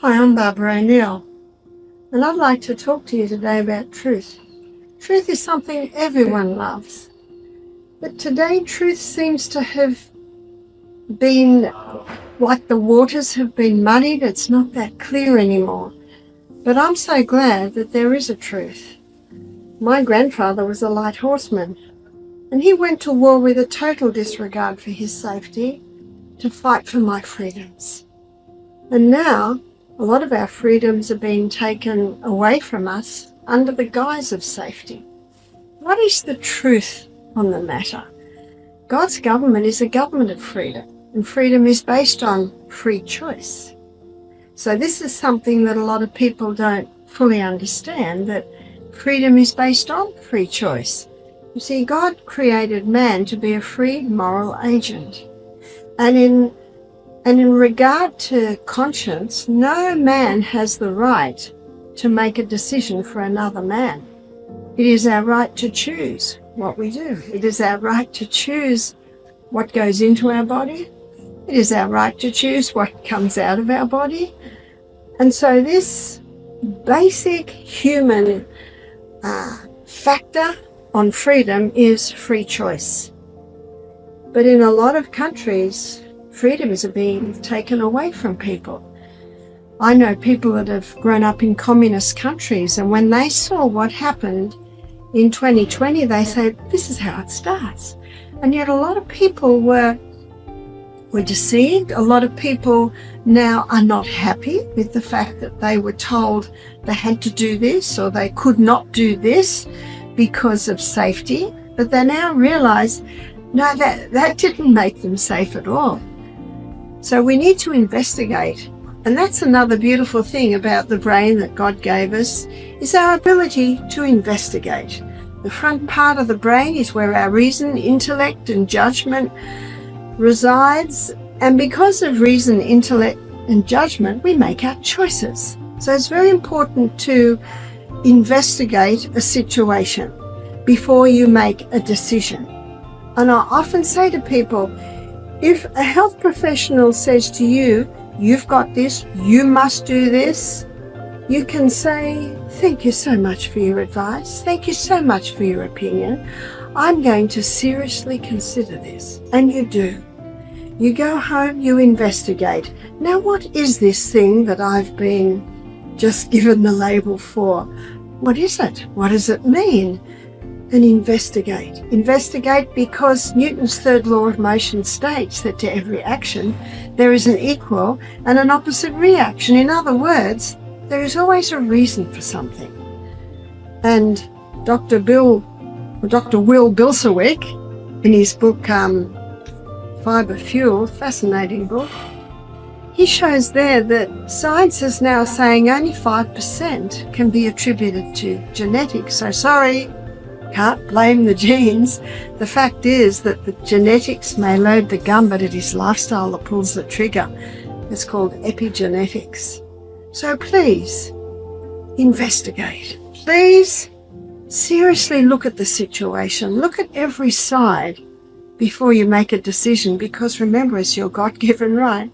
Hi, I'm Barbara O'Neill, and I'd like to talk to you today about truth. Truth is something everyone loves, but today truth seems to have been like the waters have been muddied. It's not that clear anymore. But I'm so glad that there is a truth. My grandfather was a light horseman, and he went to war with a total disregard for his safety to fight for my freedoms. And now, a lot of our freedoms are being taken away from us under the guise of safety. What is the truth on the matter? God's government is a government of freedom, and freedom is based on free choice. So this is something that a lot of people don't fully understand, that freedom is based on free choice. You see, God created man to be a free moral agent. And in regard to conscience, no man has the right to make a decision for another man. It is our right to choose what we do. It is our right to choose what goes into our body. It is our right to choose what comes out of our body. And so this basic human factor on freedom is free choice. But in a lot of countries, freedoms are being taken away from people. I know people that have grown up in communist countries, and when they saw what happened in 2020, they said, this is how it starts. And yet a lot of people were deceived. A lot of people now are not happy with the fact that they were told they had to do this or they could not do this because of safety. But they now realize, no, that didn't make them safe at all. So we need to investigate. And that's another beautiful thing about the brain that God gave us, is our ability to investigate. The front part of the brain is where our reason, intellect, and judgment resides. And because of reason, intellect, and judgment, we make our choices. So it's very important to investigate a situation before you make a decision. And I often say to people, if a health professional says to you, you've got this, you must do this, you can say, thank you so much for your advice. Thank you so much for your opinion. I'm going to seriously consider this. And you do. You go home, you investigate. Now, what is this thing that I've been just given the label for? What is it? What does it mean? And investigate. Investigate, because Newton's third law of motion states that to every action there is an equal and an opposite reaction. In other words, there is always a reason for something. And Dr. Will Bilserwick, in his book Fiber Fuel, fascinating book, he shows there that science is now saying only 5% can be attributed to genetics. So sorry, can't blame the genes. The fact is that the genetics may load the gun, but it is lifestyle that pulls the trigger. It's called epigenetics. So please, investigate. Please, seriously look at the situation. Look at every side before you make a decision, because remember, it's your God-given right